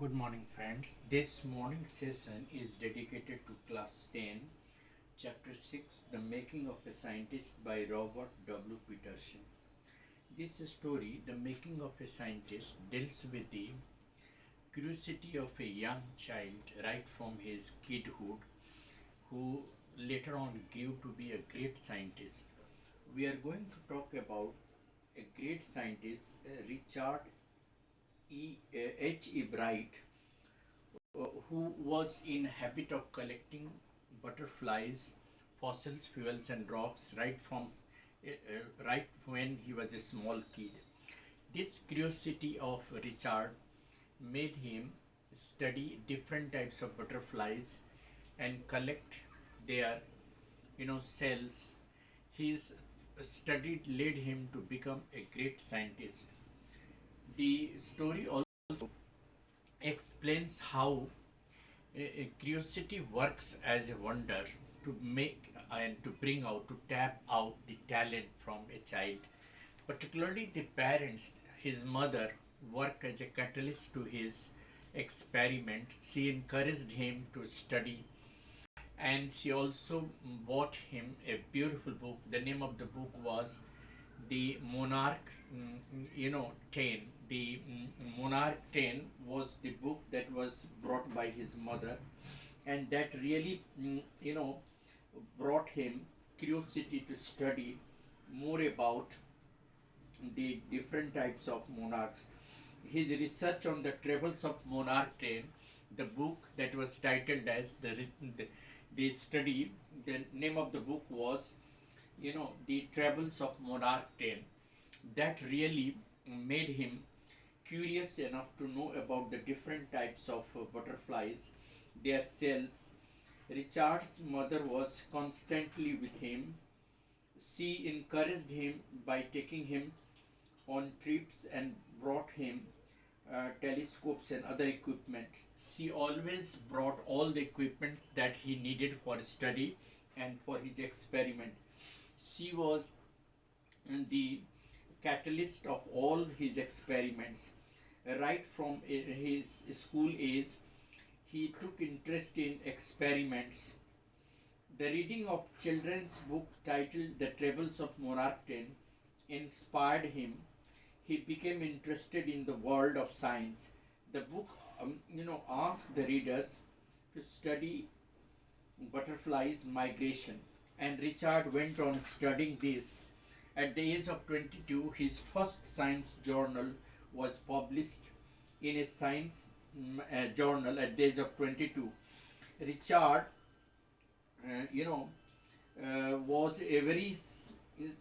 Good morning, friends. This morning session is dedicated to Class 10, Chapter 6, The Making of a Scientist by Robert W. Peterson. This story, The Making of a Scientist, deals with the curiosity of a young child right from his kidhood who later on grew to be a great scientist. We are going to talk about a great scientist, Richard H. E. Bright, who was in habit of collecting butterflies, fossils, fuels, and rocks right when he was a small kid. This curiosity of Richard made him study different types of butterflies and collect their cells. His study led him to become a great scientist. The story also explains how curiosity works as a wonder to make and to bring out, to tap out the talent from a child. Particularly the parents, his mother worked as a catalyst to his experiment. She encouraged him to study, and she also bought him a beautiful book. The name of the book was the Monarch, 10. The Monarch 10 was the book that was brought by his mother, and that really, brought him curiosity to study more about the different types of monarchs. His research on the travels of Monarch 10, the book that was titled as the study, the name of the book was the travels of Monarch 10. That really made him curious enough to know about the different types of butterflies, their cells. Richard's mother was constantly with him. She encouraged him by taking him on trips and brought him telescopes and other equipment. She always brought all the equipment that he needed for study and for his experiment. She was the catalyst of all his experiments. Right from his school age, he took interest in experiments. The reading of children's book titled The Travels of Monarch 10 inspired him. He became interested in the world of science. The book, asked the readers to study butterflies' migration, and Richard went on studying this. At the age of 22, his first science journal was published in a science journal at the age of 22. Richard, was a very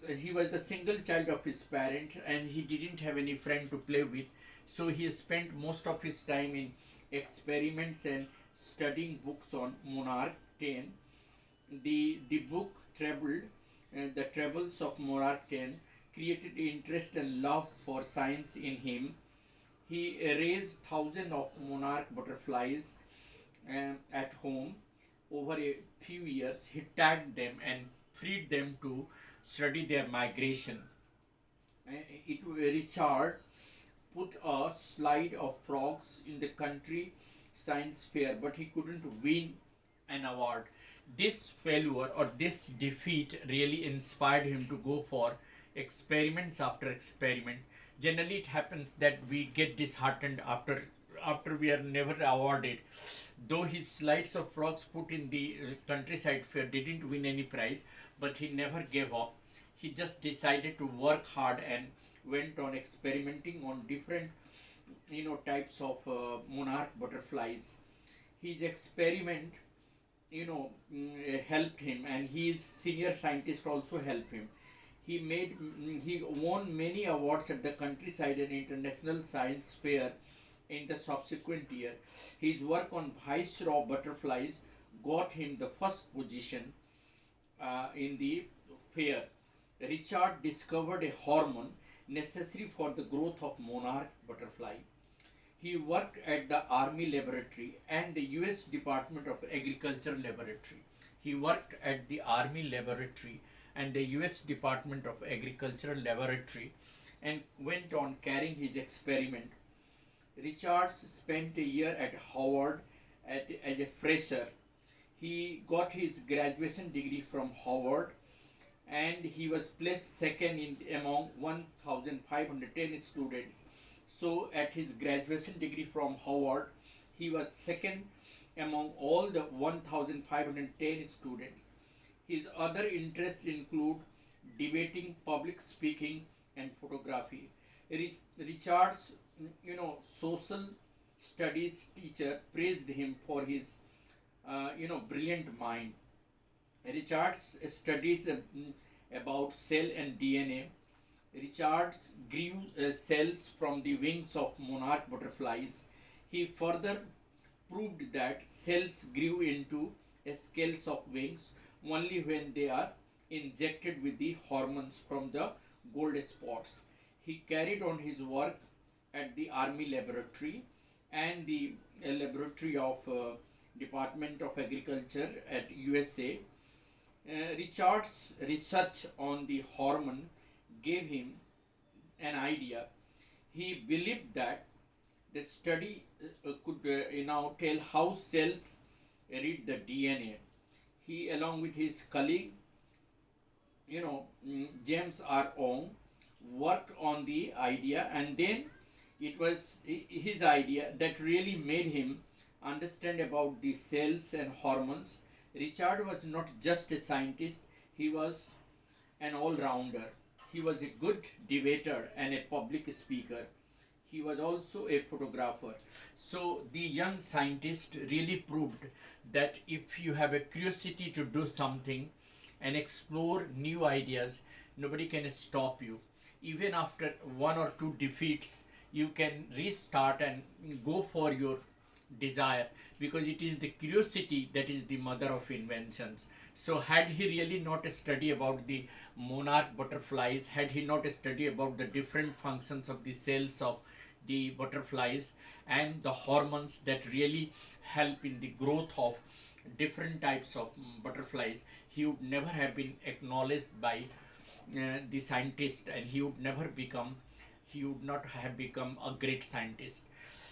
he was the single child of his parents, and he didn't have any friend to play with, so he spent most of his time in experiments and studying books on Monarch 10. The book traveled the travels of Monarch 10 created interest and love for science in him. He raised thousands of monarch butterflies at home. Over a few years, he tagged them and freed them to study their migration. Richard put a slide of frogs in the country science fair, but he couldn't win an award. This failure or this defeat really inspired him to go for experiments after experiment. Generally, it happens that we get disheartened after we are never awarded. Though his slides of frogs put in the countryside fair didn't win any prize, but he never gave up. He just decided to work hard and went on experimenting on different types of monarch butterflies. His experiment helped him, and his senior scientist also helped him. He won many awards at the countryside and international science fair in the subsequent year. His work on viceroy butterflies got him the first position in the fair. Richard discovered a hormone necessary for the growth of monarch butterfly. He worked at the Army Laboratory and the US Department of Agriculture Laboratory. He worked at the Army Laboratory and the US Department of Agriculture Laboratory and went on carrying his experiment Richards spent a year at Howard as a fresher. He got his graduation degree from Howard, and he was placed second in among 1510 students. So at his graduation degree from Howard, he was second among all the 1510 students. His other interests include debating, public speaking, and photography. Richard's social studies teacher praised him for his brilliant mind. Richards studies about cell and DNA. Richards grew cells from the wings of monarch butterflies. He further proved that cells grew into scales of wings only when they are injected with the hormones from the gold spots. He carried on his work at the Army Laboratory and the Laboratory of Department of Agriculture at USA. Richard's research on the hormone gave him an idea. He believed that the study could now tell how cells read the DNA. He, along with his colleague, James R. Ong, worked on the idea, and then it was his idea that really made him understand about the cells and hormones. Richard was not just a scientist, he was an all rounder. He was a good debater and a public speaker. He was also a photographer. So the young scientist really proved that if you have a curiosity to do something and explore new ideas, nobody can stop you. Even after one or two defeats, you can restart and go for your desire, because it is the curiosity that is the mother of inventions. So had he really not studied about the monarch butterflies, had he not studied about the different functions of the cells of the butterflies and the hormones that really help in the growth of different types of butterflies, he would never have been acknowledged by the scientist, and he would not have become a great scientist.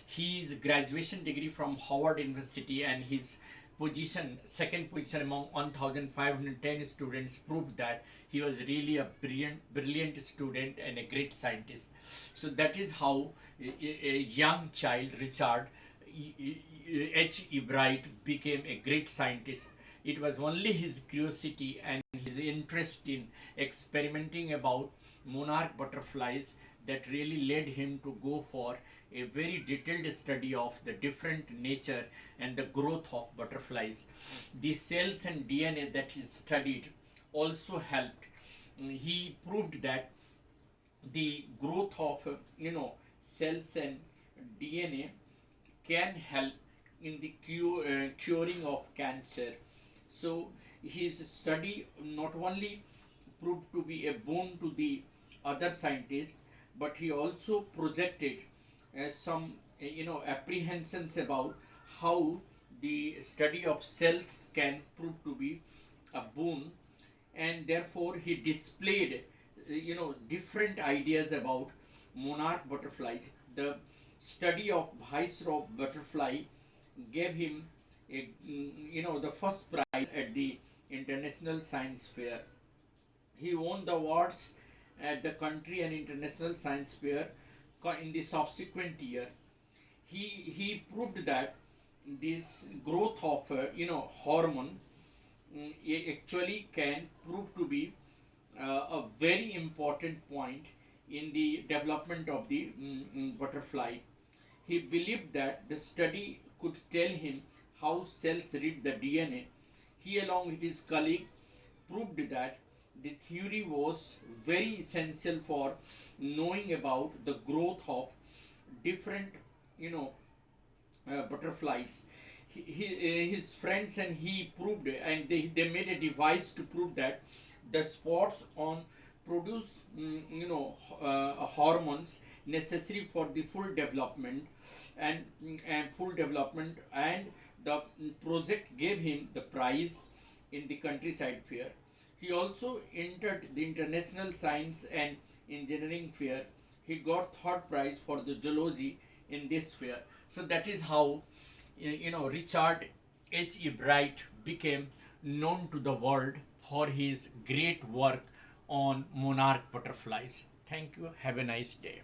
His graduation degree from Howard University and his second position among 1510 students, proved that he was really a brilliant student and a great scientist. So that is how a young child, Richard H.E. Bright, became a great scientist. It was only his curiosity and his interest in experimenting about monarch butterflies that really led him to go for a very detailed study of the different nature and the growth of butterflies. The cells and DNA that he studied also helped. He proved that the growth of cells and DNA can help in the curing of cancer. So his study not only proved to be a boon to the other scientists, but he also projected some apprehensions about how the study of cells can prove to be a boon, and therefore he displayed different ideas about monarch butterflies. The study of viceroy butterfly gave him the first prize at the International Science Fair. He won the awards at the country and international science fair in the subsequent year. He proved that this growth of hormone actually can prove to be a very important point in the development of the butterfly. He believed that the study could tell him how cells read the DNA. He, along with his colleague, proved that the theory was very essential for knowing about the growth of different, butterflies. His friends and he proved, and they made a device to prove that the spots on produce hormones necessary for the full development and the project gave him the prize in the countryside fair. He also entered the international science and engineering fair. He got third prize for the zoology in this sphere. So that is how Richard H. E. Bright became known to the world for his great work on monarch butterflies. Thank you. Have a nice day.